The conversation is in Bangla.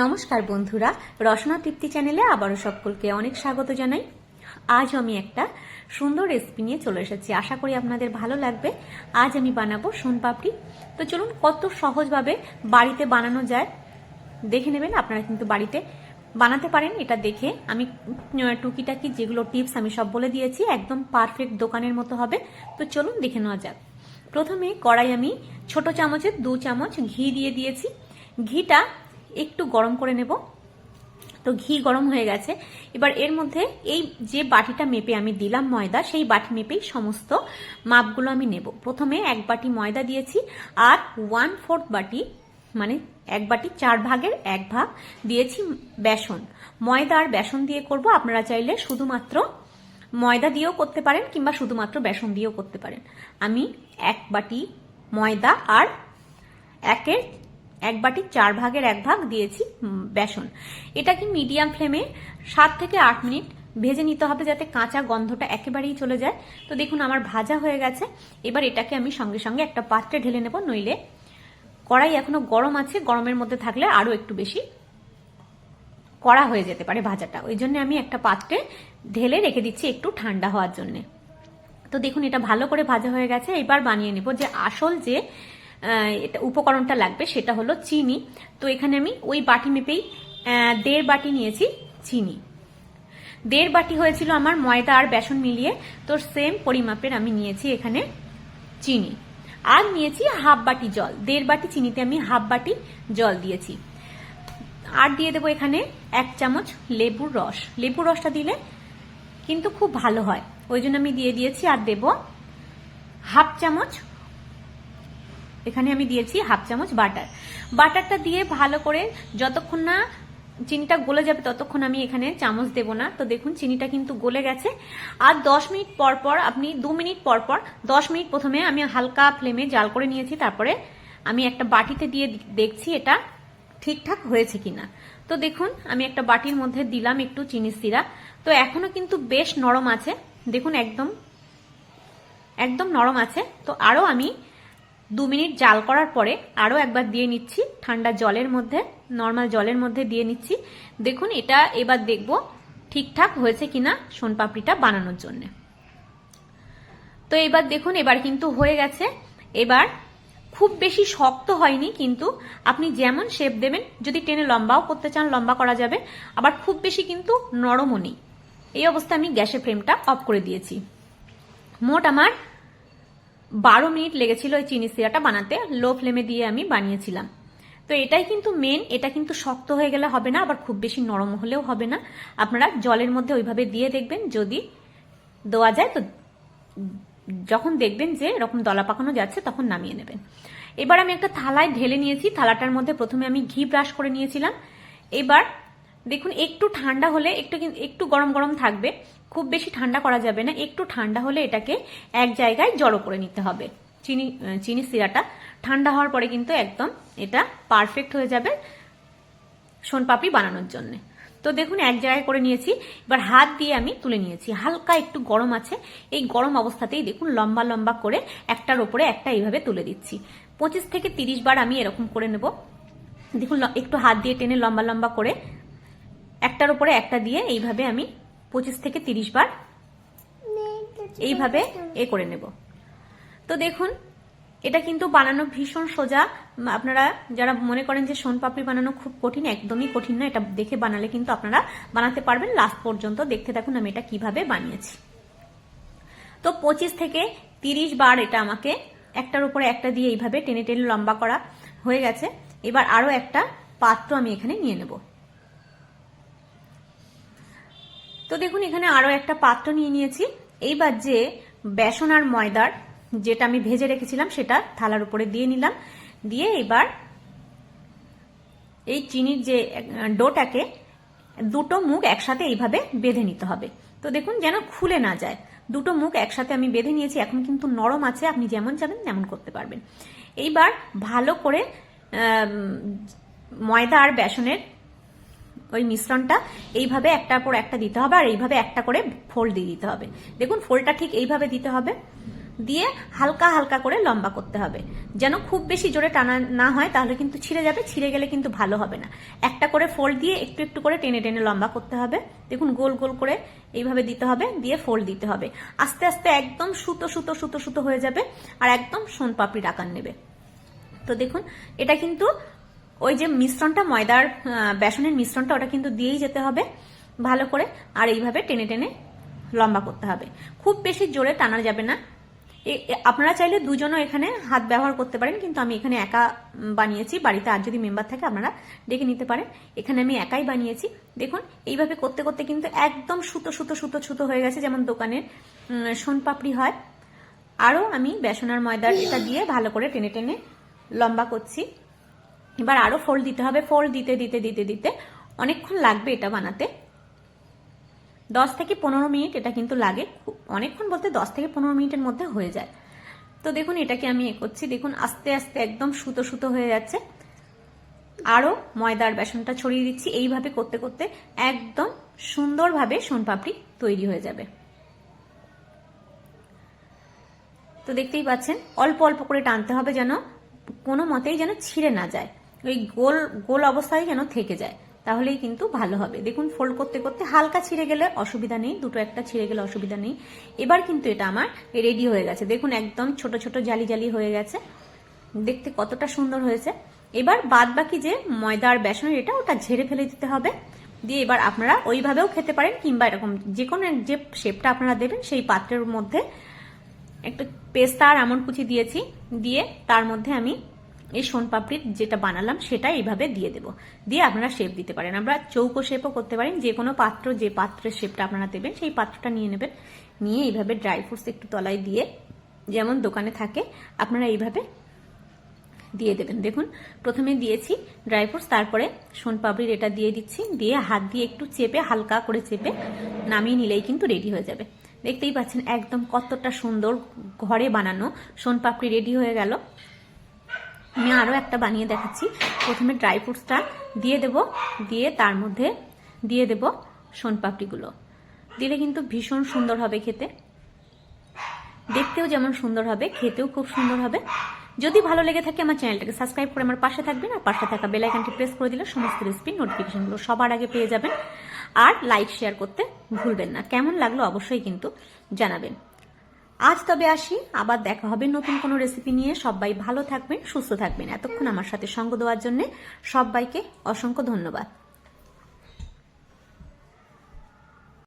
নমস্কার বন্ধুরা, রসনা তৃপ্তি চ্যানেলে আবারও সকলকে অনেক স্বাগত জানাই। আজ আমি একটা সুন্দর রেসিপি নিয়ে চলে এসেছি, আশা করি আপনাদের ভালো লাগবে। আজ আমি বানাবো সোনপাপড়ি। তো চলুন কত সহজভাবে বাড়িতে বানানো যায় দেখে নেবেন। আপনারা কিন্তু বাড়িতে বানাতে পারেন। এটা দেখে আমি টুকিটাকি যেগুলো টিপস আমি সব বলে দিয়েছি, একদম পারফেক্ট দোকানের মতো হবে। তো চলুন দেখে নেওয়া যাক। প্রথমে কড়াই আমি ছোট চামচের 2 চামচ ঘি দিয়ে দিয়েছি। ঘিটা একটু গরম করে নেব। তো ঘি গরম হয়ে গেছে। এবার এর মধ্যে এই যে বাটিটা মেপে আমি দিলাম ময়দা, সেই বাটি মেপেই সমস্ত মাপগুলো আমি নেব। প্রথমে 1 বাটি ময়দা দিয়েছি আর 1/4 বাটি মানে 1 বাটি 4 ভাগের 1 ভাগ দিয়েছি বেসন। ময়দা আর বেসন দিয়ে করব। আপনারা চাইলে শুধুমাত্র ময়দা দিয়েও করতে পারেন কিংবা শুধুমাত্র বেসন দিয়েও করতে পারেন। আমি 1 বাটি ময়দা আর 1 বাটি 4 ভাগের 1 ভাগ দিয়েছি বেসন। এটাকে মিডিয়াম ফ্লেমে 7 থেকে 8 মিনিট ভেজে নিতে হবে, যাতে কাঁচা গন্ধটা একেবারেই চলে যায়। তো দেখুন আমার ভাজা হয়ে গেছে। এবার এটাকে আমি সঙ্গে সঙ্গে একটা পাত্রে ঢেলে নেব, নইলে কড়াই এখনো গরম আছে, গরমের মধ্যে থাকলে আরো একটু বেশি কড়া হয়ে যেতে পারে ভাজাটা। ওই জন্য আমি একটা পাত্রে ঢেলে রেখে দিচ্ছি একটু ঠান্ডা হওয়ার জন্য। তো দেখুন এটা ভালো করে ভাজা হয়ে গেছে। এবার বানিয়ে নেব যে আসল যে এটা উপকরণটা লাগবে, সেটা হলো চিনি। তো এখানে আমি ওই বাটি মেপেই 1.5 বাটি নিয়েছি চিনি। 1.5 বাটি হয়েছিল আমার ময়দা আর বেসন মিলিয়ে। তো সেম পরিমাপের আমি নিয়েছি এখানে চিনি। আর নিয়েছি 1/2 বাটি জল। 1.5 বাটি চিনিতে আমি 1/2 বাটি জল দিয়েছি। আর দিয়ে দেবো এখানে 1 চামচ লেবুর রস। লেবুর রসটা দিলে কিন্তু খুব ভালো হয়, ওই জন্য আমি দিয়ে দিয়েছি। আর দেব 1/2 চামচ, এখানে আমি দিয়েছি 1/2 চামচ বাটার। বাটারটা দিয়ে ভালো করে যতক্ষণ না চিনিটা গলে যাবে ততক্ষণ আমি এখানে চামচ দেব না। তো দেখুন চিনিটা কিন্তু গলে গেছে। আর 10 মিনিট পর পর আপনি 2 মিনিট পর পর 10 মিনিট প্রথমে আমি হালকা ফ্লেমে জাল করে নিয়েছি, তারপরে আমি একটা বাটিতে দিয়ে দেখছি এটা ঠিকঠাক হয়েছে কিনা। তো দেখুন আমি একটা বাটির মধ্যে দিলাম একটু চিনি সিরাপ। তো এখনো কিন্তু বেশ নরম আছে, দেখুন একদম একদম নরম আছে। তো আরো আমি 2 মিনিট জাল করার পরে আরো একবার দিয়ে নিচ্ছি ঠান্ডা জলের মধ্যে, নর্মাল জলের মধ্যে দিয়ে নিচ্ছি। দেখুন এটা এবার দেখব ঠিকঠাক হয়েছে কিনা সোনপাপড়িটা বানানোর জন্য। তো এবার দেখুন এবার কিন্তু হয়ে গেছে। এবার খুব বেশি শক্ত হয়নি, কিন্তু আপনি যেমন শেপ দেবেন, যদি টেনে লম্বাও করতে চান লম্বা করা যাবে, আবার খুব বেশি কিন্তু নরমও নেই। এই অবস্থায় আমি গ্যাসের ফ্লেমটা অফ করে দিয়েছি। মোট আমার 12 মিনিট লেগেছিল এই চিনি সিরাটা বানাতে, লো ফ্লেমে দিয়ে আমি বানিয়েছিলাম। তো এটাই কিন্তু মেন, এটা কিন্তু শক্ত হয়ে গেলে হবে না, আবার খুব বেশি নরম হলেও হবে না। আপনারা জলের মধ্যে ওইভাবে দিয়ে দেখবেন, যদি দেওয়া যায় তো যখন দেখবেন যে এরকম দলা পাকানো যাচ্ছে তখন নামিয়ে নেবেন। এবার আমি একটা থালায় ঢেলে নিয়েছি। থালাটার মধ্যে প্রথমে আমি ঘি ব্রাশ করে নিয়েছিলাম। এবার দেখুন একটু ঠান্ডা হলে, একটু গরম গরম থাকবে, খুব বেশি ঠান্ডা করা যাবে না। একটু ঠান্ডা হলে এটাকে এক জায়গায় জড়ো করে নিতে হবে। চিনি সিরাটা ঠান্ডা হওয়ার পরে কিন্তু একদম এটা পারফেক্ট হয়ে যাবে সোনপাপড়ি বানানোর জন্য। তো দেখুন এক জায়গায় করে নিয়েছি। এবার হাত দিয়ে আমি তুলে নিয়েছি, হালকা একটু গরম আছে। এই গরম অবস্থাতেই দেখুন লম্বা লম্বা করে একটার ওপরে একটা এইভাবে তুলে দিচ্ছি। 25 থেকে 30 বার আমি এরকম করে নেব। দেখুন একটু হাত দিয়ে টেনে লম্বা লম্বা করে একটার উপরে একটা দিয়ে এইভাবে আমি 25 থেকে 30 বার এইভাবে করে নেব। তো দেখুন এটা কিন্তু বানানো ভীষণ সোজা। আপনারা যারা মনে করেন যে সোনপাপড়ি বানানো খুব কঠিন, একদমই কঠিন না। এটা দেখে বানালে কিন্তু আপনারা বানাতে পারবেন। লাস্ট পর্যন্ত দেখতে থাকুন আমি এটা কিভাবে বানিয়েছি। তো 25 থেকে 30 বার এটা আমাকে একটার উপরে একটা দিয়ে এইভাবে টেনে টেনে লম্বা করা হয়ে গেছে। এবার আরো একটা পাত্র আমি এখানে নিয়ে নেব। তো দেখুন এখানে আরো একটা পাত্র নিয়ে নিয়েছি। এইবার যে বেসন আর ময়দার যেটা আমি ভেজে রেখেছিলাম সেটা থালার উপরে দিয়ে নিলাম। দিয়ে এবার এই চিনির যে ডোটাকে দুটো মুখ একসাথে এইভাবে বেঁধে নিতে হবে। তো দেখুন যেন খুলে না যায়। দুটো মুখ একসাথে আমি বেঁধে নিয়েছি। এখন কিন্তু নরম আছে, আপনি যেমন চাবেন তেমন করতে পারবেন। এইবার ভালো করে ময়দা আর বেসনের ওই মিশ্রণটা এইভাবে একটার পর একটা দিতে হবে, আর এইভাবে একটা করে ফোল্ড দিয়ে দিতে হবে। দেখুন ফোল্ডটা ঠিক এইভাবে দিতে হবে। দিয়ে হালকা হালকা করে লম্বা করতে হবে, যেন খুব বেশি জোরে টানা না হয়, তাহলে কিন্তু ছিঁড়ে যাবে, ছিঁড়ে গেলে কিন্তু ভালো হবে না। একটা করে ফোল্ড দিয়ে একটু একটু করে টেনে টেনে লম্বা করতে হবে। দেখুন গোল গোল করে এইভাবে দিতে হবে, দিয়ে ফোল্ড দিতে হবে। আস্তে আস্তে একদম সুতো সুতো সুতো সুতো হয়ে যাবে আর একদম সোনপাপড়ির আকার নেবে। তো দেখুন এটা কিন্তু ওই যে মিশ্রণটা, ময়দার বেসনের মিশ্রণটা, ওটা কিন্তু দিয়েই যেতে হবে ভালো করে, আর এইভাবে টেনে টেনে লম্বা করতে হবে। খুব বেশি জোরে টানা যাবে না। আপনারা চাইলে দুজনও এখানে হাত ব্যবহার করতে পারেন, কিন্তু আমি এখানে একা বানিয়েছি। বাড়িতে আর যদি মেম্বার থাকে আপনারা ডেকে নিতে পারেন, এখানে আমি একাই বানিয়েছি। দেখুন এইভাবে করতে করতে কিন্তু একদম সুতো সুতো সুতো সুতো হয়ে গেছে, যেমন দোকানের সোনপাপড়ি হয়। আরও আমি বেসন আর ময়দার এটা দিয়ে ভালো করে টেনে টেনে লম্বা করছি। এবার আরো ফোল্ড দিতে হবে, ফোল্ড দিতে দিতে দিতে দিতে অনেকক্ষণ লাগবে এটা বানাতে। 10 থেকে 15 মিনিট এটা কিন্তু লাগে, অনেকক্ষণ বলতে 10 থেকে 15 মিনিটের মধ্যে হয়ে যায়। তো দেখুন এটাকে আমি করছি, দেখুন আস্তে আস্তে একদম সুতো সুতো হয়ে যাচ্ছে। আরো ময়দার বেসনটা ছড়িয়ে দিচ্ছি। এইভাবে করতে করতে একদম সুন্দরভাবে সোনপাপড়ি তৈরি হয়ে যাবে। তো দেখতেই পাচ্ছেন অল্প অল্প করে টানতে হবে, যেন কোনো মতেই যেন ছিঁড়ে না যায়, ওই গোল গোল অবস্থায় যেন থেকে যায়, তাহলেই কিন্তু ভালো হবে। দেখুন ফোল্ড করতে করতে হালকা ছিঁড়ে গেলে অসুবিধা নেই, দুটো একটা ছিঁড়ে গেলে অসুবিধা নেই। এবার কিন্তু এটা আমার রেডি হয়ে গেছে। দেখুন একদম ছোট ছোট জালি জালি হয়ে গেছে, দেখতে কতটা সুন্দর হয়েছে। এবার বাদ বাকি যে ময়দা আর বেসনের এটা, ওটা ঝেড়ে ফেলে দিতে হবে। দিয়ে এবার আপনারা ওইভাবেও খেতে পারেন, কিংবা এরকম যে কোনো যে শেপটা আপনারা দেবেন সেই পাত্রের মধ্যে একটু পেস্তা আর আমন্ড কুচি দিয়েছি, দিয়ে তার মধ্যে আমি এই সোনপাপড়ির যেটা বানালাম সেটা এইভাবে দিয়ে দেব। দিয়ে আপনারা শেপ দিতে পারেন, আমরা চৌকো শেপও করতে পারেন। যে কোনো পাত্র, যে পাত্রের শেপটা আপনারা দেবেন সেই পাত্রটা নিয়ে নেবেন, নিয়ে এইভাবে ড্রাই ফ্রুটস একটু তলায় দিয়ে, যেমন দোকানে থাকে, আপনারা এইভাবে দিয়ে দেবেন। দেখুন প্রথমে দিয়েছি ড্রাই ফ্রুটস, তারপরে সোনপাপড়ির এটা দিয়ে দিচ্ছি, দিয়ে হাত দিয়ে একটু চেপে, হালকা করে চেপে নামিয়ে নিলেই কিন্তু রেডি হয়ে যাবে। দেখতেই পাচ্ছেন একদম কতটা সুন্দর ঘরে বানানো সোনপাপড়ি রেডি হয়ে গেল। আমি আরও একটা বানিয়ে দেখাচ্ছি। প্রথমে ড্রাই ফ্রুটসটা দিয়ে দেব, দিয়ে তার মধ্যে দিয়ে দেব সোনপাপড়িগুলো। দিলে কিন্তু ভীষণ সুন্দর হবে খেতে, দেখতেও যেমন সুন্দর হবে, খেতেও খুব সুন্দর হবে। যদি ভালো লেগে থাকে আমার চ্যানেলটাকে সাবস্ক্রাইব করে আমার পাশে থাকবেন, আর পাশে থাকা বেল আইকনটি প্রেস করে দিলে সমস্ত রেসিপির নোটিফিকেশনগুলো সবার আগে পেয়ে যাবেন। আর লাইক শেয়ার করতে ভুলবেন না। কেমন লাগলো অবশ্যই কিন্তু জানাবেন। আজ তবে আসি, আবার দেখা হবে নতুন কোনো রেসিপি নিয়ে। সবাই ভালো থাকবেন, সুস্থ থাকবেন। এতক্ষণ আমার সাথে সঙ্গ দেওয়ার জন্য সবাইকে অসংখ্য ধন্যবাদ।